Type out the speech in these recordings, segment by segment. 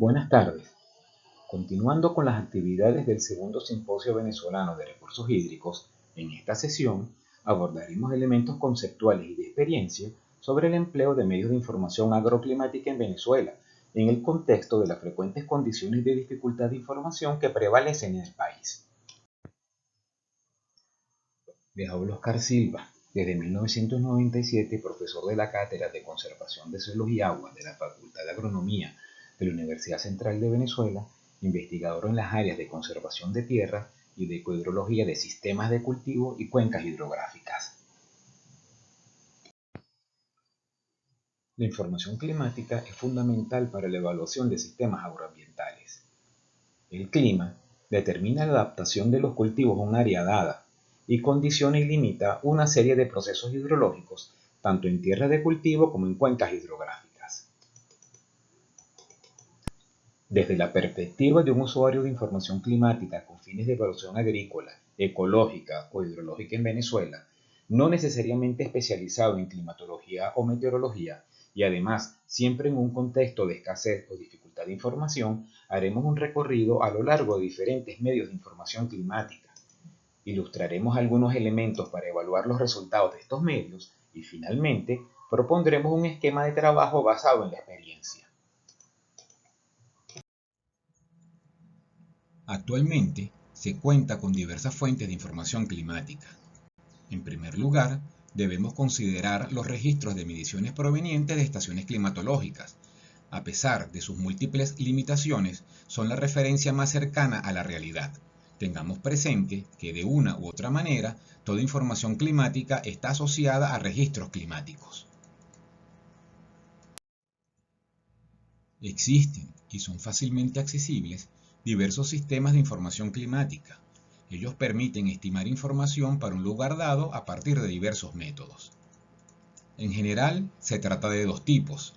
Buenas tardes. Continuando con las actividades del segundo Simposio Venezolano de Recursos Hídricos, en esta sesión abordaremos elementos conceptuales y de experiencia sobre el empleo de medios de información agroclimática en Venezuela, en el contexto de las frecuentes condiciones de dificultad de información que prevalecen en el país. Les habla Oscar Silva, desde 1997 profesor de la Cátedra de Conservación de Suelos y Aguas de la Facultad de Agronomía de la Universidad Central de Venezuela, investigador en las áreas de conservación de tierra y de ecohidrología de sistemas de cultivo y cuencas hidrográficas. La información climática es fundamental para la evaluación de sistemas agroambientales. El clima determina la adaptación de los cultivos a un área dada y condiciona y limita una serie de procesos hidrológicos, tanto en tierra de cultivo como en cuencas hidrográficas. Desde la perspectiva de un usuario de información climática con fines de evaluación agrícola, ecológica o hidrológica en Venezuela, no necesariamente especializado en climatología o meteorología, y además siempre en un contexto de escasez o dificultad de información, haremos un recorrido a lo largo de diferentes medios de información climática. Ilustraremos algunos elementos para evaluar los resultados de estos medios y finalmente propondremos un esquema de trabajo basado en la experiencia. Actualmente, se cuenta con diversas fuentes de información climática. En primer lugar, debemos considerar los registros de mediciones provenientes de estaciones climatológicas. A pesar de sus múltiples limitaciones, son la referencia más cercana a la realidad. Tengamos presente que de una u otra manera, toda información climática está asociada a registros climáticos. Existen y son fácilmente accesibles diversos sistemas de información climática. Ellos permiten estimar información para un lugar dado a partir de diversos métodos. En general, se trata de dos tipos.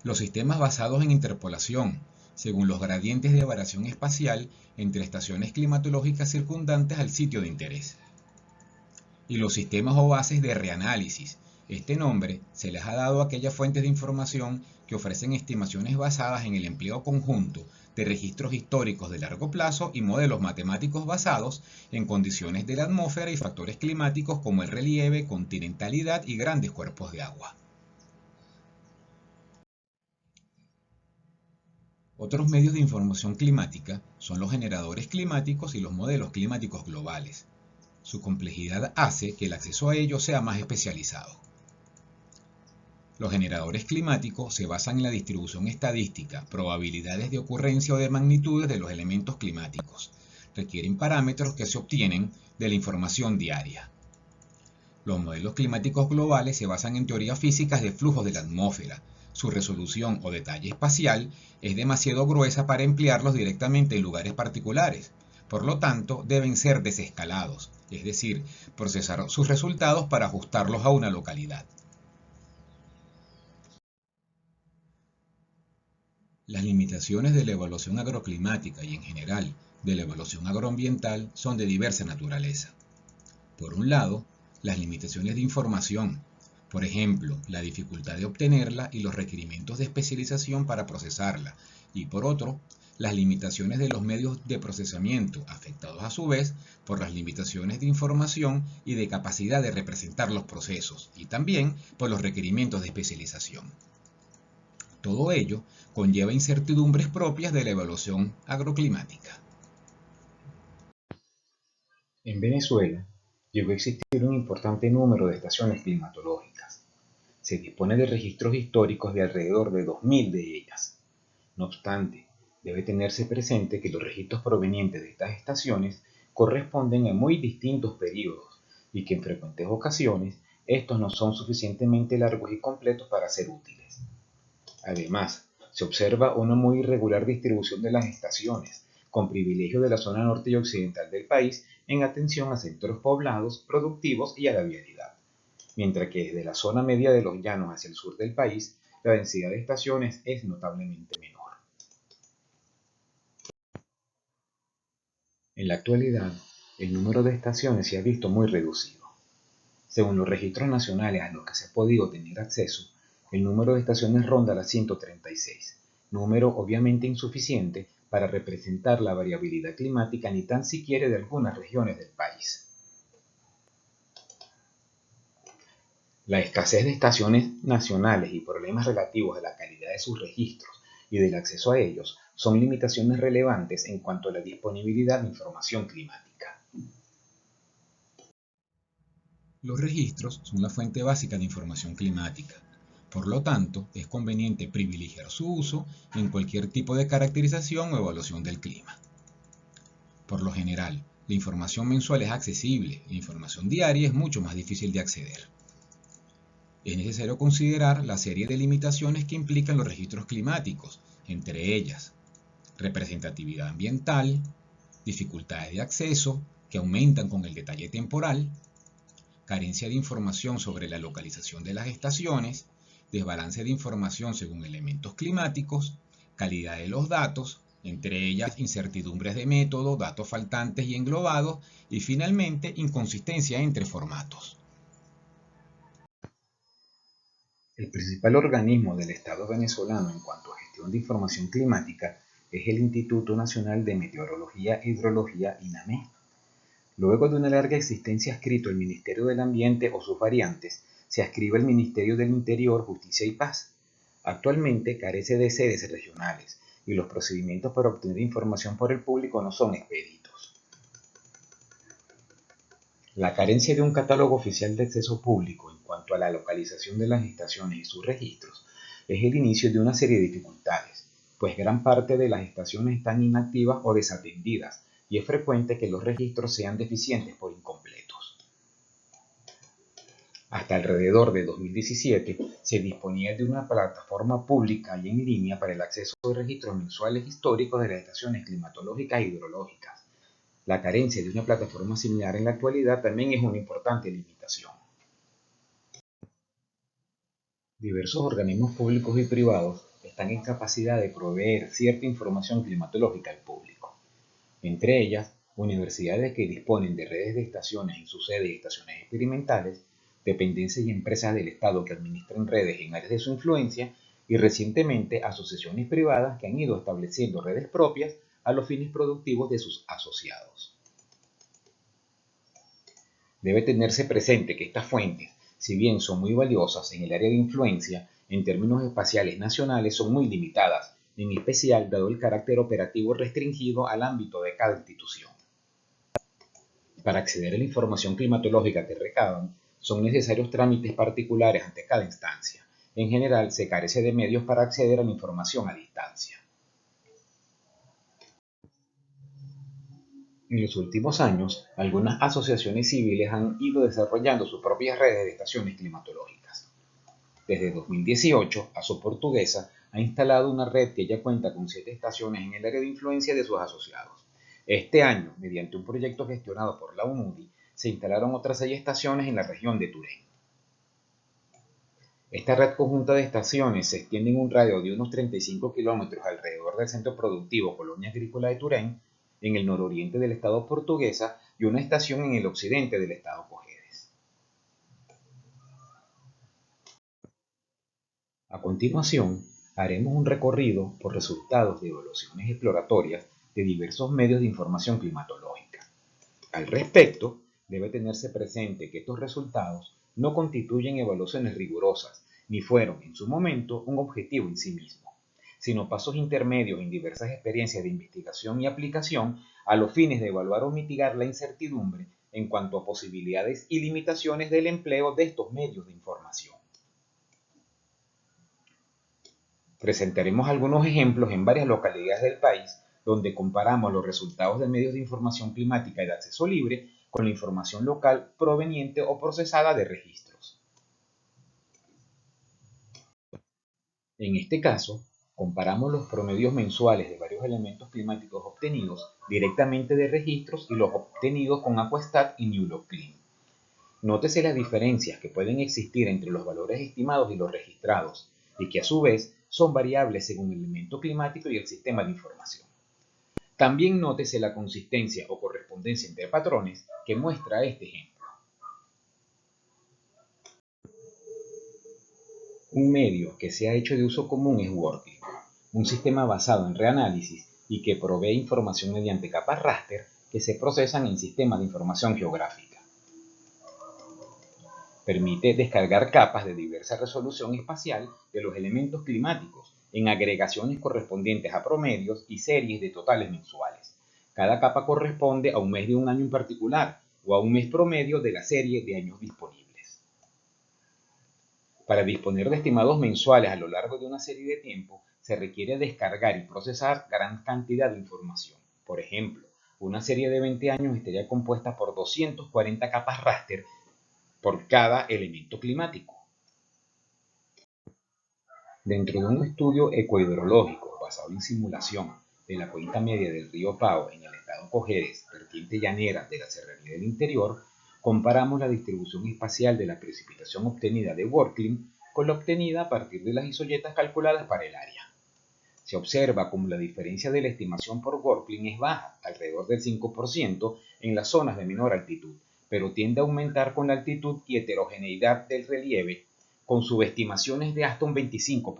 Los sistemas basados en interpolación, según los gradientes de variación espacial entre estaciones climatológicas circundantes al sitio de interés. Y los sistemas o bases de reanálisis. Este nombre se les ha dado a aquellas fuentes de información que ofrecen estimaciones basadas en el empleo conjunto de registros históricos de largo plazo y modelos matemáticos basados en condiciones de la atmósfera y factores climáticos como el relieve, continentalidad y grandes cuerpos de agua. Otros medios de información climática son los generadores climáticos y los modelos climáticos globales. Su complejidad hace que el acceso a ellos sea más especializado. Los generadores climáticos se basan en la distribución estadística, probabilidades de ocurrencia o de magnitudes de los elementos climáticos. Requieren parámetros que se obtienen de la información diaria. Los modelos climáticos globales se basan en teorías físicas de flujos de la atmósfera. Su resolución o detalle espacial es demasiado gruesa para emplearlos directamente en lugares particulares. Por lo tanto, deben ser desescalados, es decir, procesar sus resultados para ajustarlos a una localidad. Las limitaciones de la evaluación agroclimática y en general de la evaluación agroambiental son de diversa naturaleza. Por un lado, las limitaciones de información, por ejemplo, la dificultad de obtenerla y los requerimientos de especialización para procesarla, y por otro, las limitaciones de los medios de procesamiento, afectados a su vez por las limitaciones de información y de capacidad de representar los procesos, y también por los requerimientos de especialización. Todo ello conlleva incertidumbres propias de la evaluación agroclimática. En Venezuela, llegó a existir un importante número de estaciones climatológicas. Se dispone de registros históricos de alrededor de 2000 de ellas. No obstante, debe tenerse presente que los registros provenientes de estas estaciones corresponden a muy distintos periodos y que en frecuentes ocasiones estos no son suficientemente largos y completos para ser útiles. Además, se observa una muy irregular distribución de las estaciones, con privilegio de la zona norte y occidental del país en atención a sectores poblados, productivos y a la vialidad, mientras que desde la zona media de los llanos hacia el sur del país, la densidad de estaciones es notablemente menor. En la actualidad, el número de estaciones se ha visto muy reducido. Según los registros nacionales a los que se ha podido tener acceso, el número de estaciones ronda las 136, número obviamente insuficiente para representar la variabilidad climática ni tan siquiera de algunas regiones del país. La escasez de estaciones nacionales y problemas relativos a la calidad de sus registros y del acceso a ellos son limitaciones relevantes en cuanto a la disponibilidad de información climática. Los registros son la fuente básica de información climática. Por lo tanto, es conveniente privilegiar su uso en cualquier tipo de caracterización o evaluación del clima. Por lo general, la información mensual es accesible, la información diaria es mucho más difícil de acceder. Es necesario considerar la serie de limitaciones que implican los registros climáticos, entre ellas representatividad ambiental, dificultades de acceso que aumentan con el detalle temporal, carencia de información sobre la localización de las estaciones, desbalance de información según elementos climáticos, calidad de los datos, entre ellas incertidumbres de método, datos faltantes y englobados, y finalmente inconsistencia entre formatos. El principal organismo del Estado venezolano en cuanto a gestión de información climática es el Instituto Nacional de Meteorología e Hidrología, INAME. Luego de una larga existencia adscrito al Ministerio del Ambiente o sus variantes, se adscribe al Ministerio del Interior, Justicia y Paz. Actualmente carece de sedes regionales y los procedimientos para obtener información por el público no son expeditos. La carencia de un catálogo oficial de acceso público en cuanto a la localización de las estaciones y sus registros es el inicio de una serie de dificultades, pues gran parte de las estaciones están inactivas o desatendidas y es frecuente que los registros sean deficientes por incompletos. Hasta alrededor de 2017 se disponía de una plataforma pública y en línea para el acceso de registros mensuales históricos de las estaciones climatológicas e hidrológicas. La carencia de una plataforma similar en la actualidad también es una importante limitación. Diversos organismos públicos y privados están en capacidad de proveer cierta información climatológica al público. Entre ellas, universidades que disponen de redes de estaciones en sus sedes y estaciones experimentales, dependencias y empresas del Estado que administran redes en áreas de su influencia, y recientemente asociaciones privadas que han ido estableciendo redes propias a los fines productivos de sus asociados. Debe tenerse presente que estas fuentes, si bien son muy valiosas en el área de influencia, en términos espaciales nacionales son muy limitadas, en especial dado el carácter operativo restringido al ámbito de cada institución. Para acceder a la información climatológica que recaban, son necesarios trámites particulares ante cada instancia. En general, se carece de medios para acceder a la información a distancia. En los últimos años, algunas asociaciones civiles han ido desarrollando sus propias redes de estaciones climatológicas. Desde 2018, ASO Portuguesa ha instalado una red que ya cuenta con 7 estaciones en el área de influencia de sus asociados. Este año, mediante un proyecto gestionado por la UNUDI, se instalaron otras 6 estaciones en la región de Turén. Esta red conjunta de estaciones se extiende en un radio de unos 35 kilómetros alrededor del centro productivo Colonia Agrícola de Turén, en el nororiente del estado Portuguesa, y una estación en el occidente del estado Cojedes. A continuación, haremos un recorrido por resultados de evaluaciones exploratorias de diversos medios de información climatológica. Al respecto, debe tenerse presente que estos resultados no constituyen evaluaciones rigurosas, ni fueron en su momento un objetivo en sí mismo, sino pasos intermedios en diversas experiencias de investigación y aplicación a los fines de evaluar o mitigar la incertidumbre en cuanto a posibilidades y limitaciones del empleo de estos medios de información. Presentaremos algunos ejemplos en varias localidades del país donde comparamos los resultados de medios de información climática y de acceso libre con la información local proveniente o procesada de registros. En este caso, comparamos los promedios mensuales de varios elementos climáticos obtenidos directamente de registros y los obtenidos con Aquastat y New Look Clean. Nótese las diferencias que pueden existir entre los valores estimados y los registrados, y que a su vez son variables según el elemento climático y el sistema de información. También nótese la consistencia o correspondencia entre patrones que muestra este ejemplo. Un medio que se ha hecho de uso común es Wordle. un sistema basado en reanálisis y que provee información mediante capas raster que se procesan en sistemas de información geográfica. Permite descargar capas de diversa resolución espacial de los elementos climáticos en agregaciones correspondientes a promedios y series de totales mensuales. Cada capa corresponde a un mes de un año en particular o a un mes promedio de la serie de años disponibles. Para disponer de estimados mensuales a lo largo de una serie de tiempo, se requiere descargar y procesar gran cantidad de información. Por ejemplo, una serie de 20 años estaría compuesta por 240 capas raster por cada elemento climático. Dentro de un estudio ecohidrológico basado en simulación de la cuenca media del río Pao en el estado Cojedes, vertiente llanera de la Serranía del Interior, comparamos la distribución espacial de la precipitación obtenida de WRCLIM con la obtenida a partir de las isoyetas calculadas para el área. Se observa como la diferencia de la estimación por WRCLIM es baja, alrededor del 5% en las zonas de menor altitud, pero tiende a aumentar con la altitud y heterogeneidad del relieve, con subestimaciones de hasta un 25%.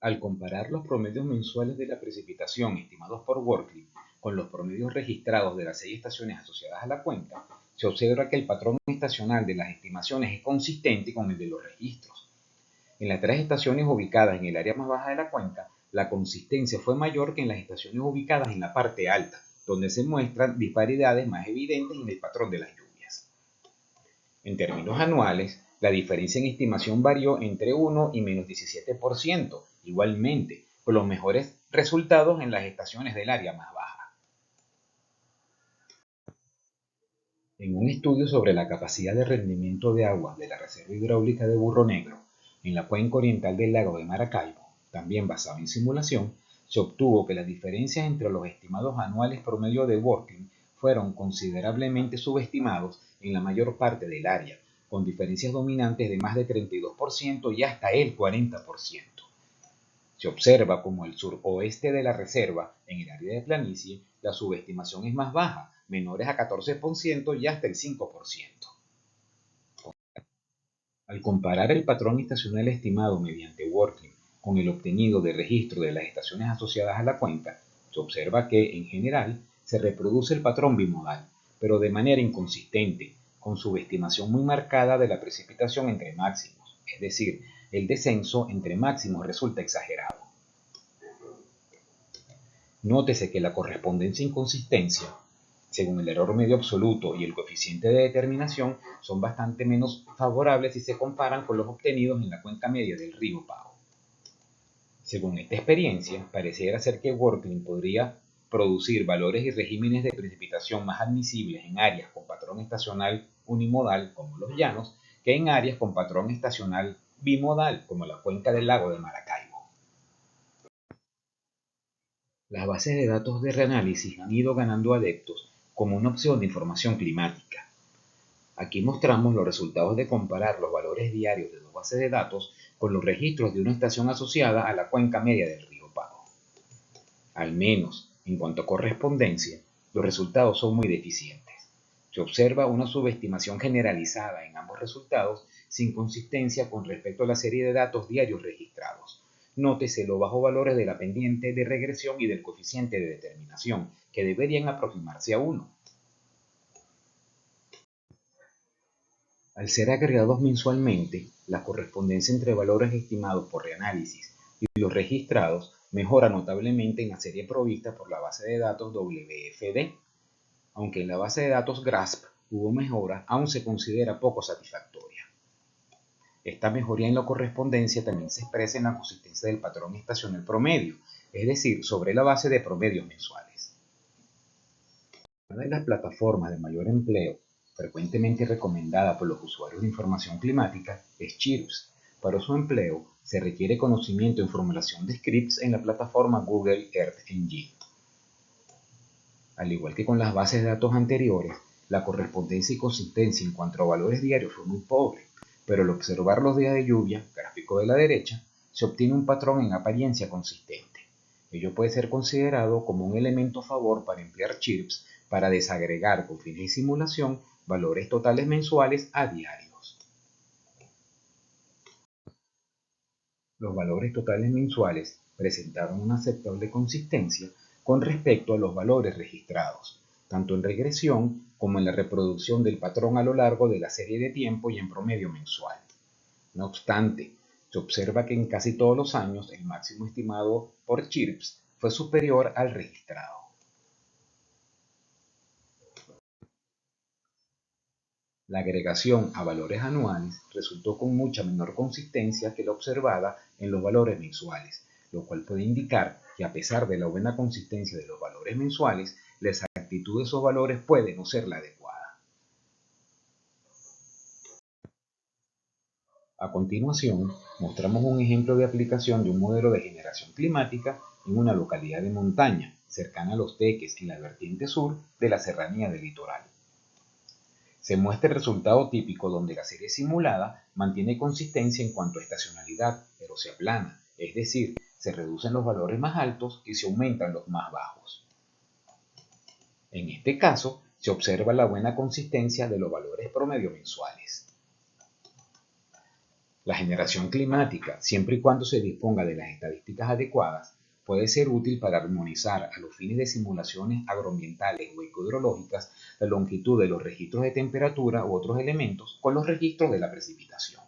Al comparar los promedios mensuales de la precipitación estimados por WRCLIM con los promedios registrados de las 6 estaciones asociadas a la cuenca, se observa que el patrón estacional de las estimaciones es consistente con el de los registros. En las 3 estaciones ubicadas en el área más baja de la cuenca, la consistencia fue mayor que en las estaciones ubicadas en la parte alta, donde se muestran disparidades más evidentes en el patrón de las lluvias. En términos anuales, la diferencia en estimación varió entre 1 y menos 17%, igualmente, con los mejores resultados en las estaciones del área más baja. En un estudio sobre la capacidad de rendimiento de agua de la reserva hidráulica de Burro Negro, en la cuenca oriental del lago de Maracaibo, también basado en simulación, se obtuvo que las diferencias entre los estimados anuales promedio de WRCLIM fueron considerablemente subestimados en la mayor parte del área, con diferencias dominantes de más de 32% y hasta el 40%. Se observa como el suroeste de la reserva, en el área de planicie, la subestimación es más baja, menores a 14% y hasta el 5%. Al comparar el patrón estacional estimado mediante WRCLIM con el obtenido de registro de las estaciones asociadas a la cuenca, se observa que, en general, se reproduce el patrón bimodal, pero de manera inconsistente, con subestimación muy marcada de la precipitación entre máximos, es decir, el descenso entre máximos resulta exagerado. Nótese que la correspondencia e inconsistencia, según el error medio absoluto y el coeficiente de determinación, son bastante menos favorables si se comparan con los obtenidos en la cuenca media del río Pao. Según esta experiencia, pareciera ser que WRCLIM podría producir valores y regímenes de precipitación más admisibles en áreas con patrón estacional unimodal, como los llanos, que en áreas con patrón estacional bimodal, como la cuenca del lago de Maracaibo. Las bases de datos de reanálisis han ido ganando adeptos como una opción de información climática. Aquí mostramos los resultados de comparar los valores diarios de dos bases de datos con los registros de una estación asociada a la cuenca media del río Pao. Al menos, en cuanto a correspondencia, los resultados son muy deficientes. Se observa una subestimación generalizada en ambos resultados sin consistencia con respecto a la serie de datos diarios registrados. Nótese los bajos valores de la pendiente de regresión y del coeficiente de determinación, que deberían aproximarse a 1. Al ser agregados mensualmente, la correspondencia entre valores estimados por reanálisis y los registrados mejora notablemente en la serie provista por la base de datos WFD. Aunque en la base de datos GRASP hubo mejora, aún se considera poco satisfactoria. Esta mejoría en la correspondencia también se expresa en la consistencia del patrón estacional promedio, es decir, sobre la base de promedios mensuales. Una de las plataformas de mayor empleo frecuentemente recomendada por los usuarios de información climática es Chirps. Para su empleo, se requiere conocimiento en formulación de scripts en la plataforma Google Earth Engine. Al igual que con las bases de datos anteriores, la correspondencia y consistencia en cuanto a valores diarios fue muy pobre, pero al observar los días de lluvia, gráfico de la derecha, se obtiene un patrón en apariencia consistente. Ello puede ser considerado como un elemento a favor para emplear Chirps para desagregar con fines de simulación valores totales mensuales a diarios. Los valores totales mensuales presentaron una aceptable consistencia con respecto a los valores registrados, tanto en regresión como en la reproducción del patrón a lo largo de la serie de tiempo y en promedio mensual. No obstante, se observa que en casi todos los años el máximo estimado por CHIRPS fue superior al registrado. La agregación a valores anuales resultó con mucha menor consistencia que la observada en los valores mensuales, lo cual puede indicar que a pesar de la buena consistencia de los valores mensuales, la exactitud de esos valores puede no ser la adecuada. A continuación, mostramos un ejemplo de aplicación de un modelo de generación climática en una localidad de montaña, cercana a Los Teques, en la vertiente sur de la serranía del litoral. Se muestra el resultado típico donde la serie simulada mantiene consistencia en cuanto a estacionalidad, pero se aplana, es decir, se reducen los valores más altos y se aumentan los más bajos. En este caso, se observa la buena consistencia de los valores promedio mensuales. La generación climática, siempre y cuando se disponga de las estadísticas adecuadas, puede ser útil para armonizar a los fines de simulaciones agroambientales o ecohidrológicas la longitud de los registros de temperatura u otros elementos con los registros de la precipitación.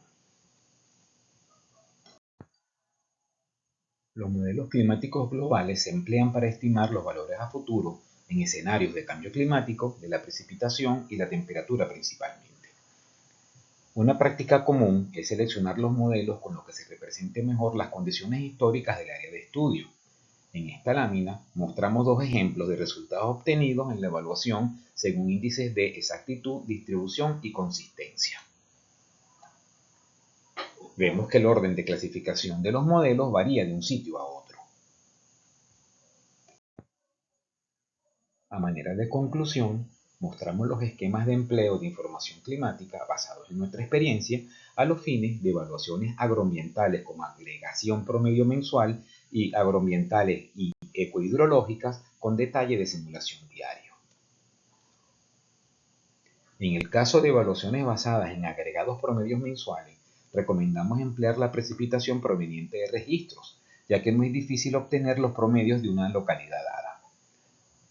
Los modelos climáticos globales se emplean para estimar los valores a futuro en escenarios de cambio climático, de la precipitación y la temperatura principalmente. Una práctica común es seleccionar los modelos con los que se representen mejor las condiciones históricas del área de estudio. En esta lámina mostramos dos ejemplos de resultados obtenidos en la evaluación según índices de exactitud, distribución y consistencia. Vemos que el orden de clasificación de los modelos varía de un sitio a otro. A manera de conclusión, mostramos los esquemas de empleo de información climática basados en nuestra experiencia a los fines de evaluaciones agroambientales como agregación promedio mensual y agroambientales y ecohidrológicas con detalle de simulación diario. En el caso de evaluaciones basadas en agregados promedios mensuales, recomendamos emplear la precipitación proveniente de registros, ya que es muy difícil obtener los promedios de una localidad dada.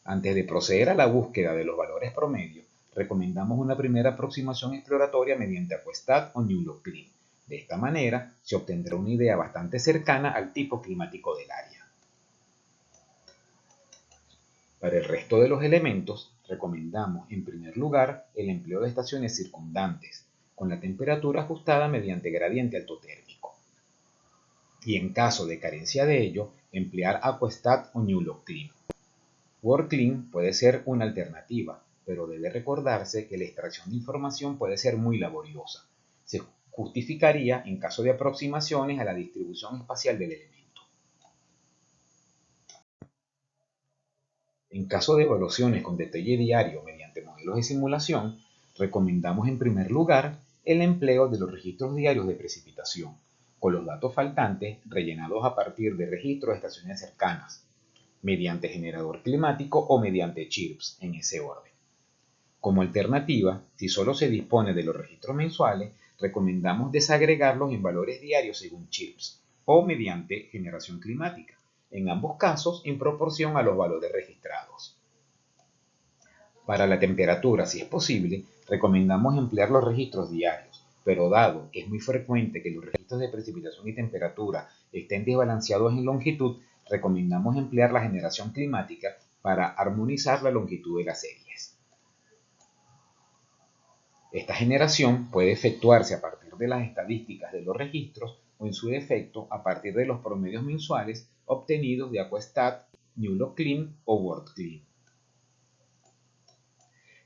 Antes de proceder a la búsqueda de los valores promedio, recomendamos una primera aproximación exploratoria mediante Aquastat o New Look Clean. De esta manera, se obtendrá una idea bastante cercana al tipo climático del área. Para el resto de los elementos, recomendamos en primer lugar el empleo de estaciones circundantes, con la temperatura ajustada mediante gradiente altotérmico. Y en caso de carencia de ello, emplear Aquastat o New Look Clean. WorldClean puede ser una alternativa, pero debe recordarse que la extracción de información puede ser muy laboriosa. Se justificaría en caso de aproximaciones a la distribución espacial del elemento. En caso de evaluaciones con detalle diario mediante modelos de simulación, recomendamos en primer lugar el empleo de los registros diarios de precipitación, con los datos faltantes rellenados a partir de registros de estaciones cercanas, mediante generador climático o mediante CHIRPS, en ese orden. Como alternativa, si solo se dispone de los registros mensuales, recomendamos desagregarlos en valores diarios según CHIRPS o mediante generación climática, en ambos casos en proporción a los valores registrados. Para la temperatura, si es posible, recomendamos emplear los registros diarios, pero dado que es muy frecuente que los registros de precipitación y temperatura estén desbalanceados en longitud, recomendamos emplear la generación climática para armonizar la longitud de las series. Esta generación puede efectuarse a partir de las estadísticas de los registros o en su defecto a partir de los promedios mensuales obtenidos de Aquastat, New Look Clean o WorldClean.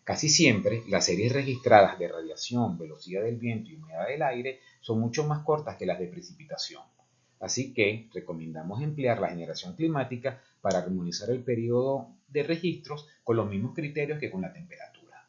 Casi siempre, las series registradas de radiación, velocidad del viento y humedad del aire son mucho más cortas que las de precipitación. Así que recomendamos emplear la generación climática para armonizar el periodo de registros con los mismos criterios que con la temperatura.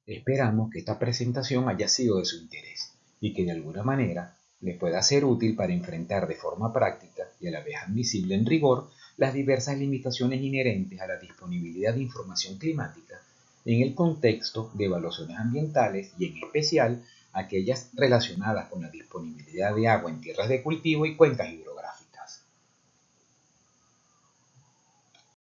Esperamos que esta presentación haya sido de su interés y que de alguna manera le pueda ser útil para enfrentar de forma práctica y a la vez admisible en rigor las diversas limitaciones inherentes a la disponibilidad de información climática en el contexto de evaluaciones ambientales y en especial aquellas relacionadas con la disponibilidad de agua en tierras de cultivo y cuencas hidrográficas.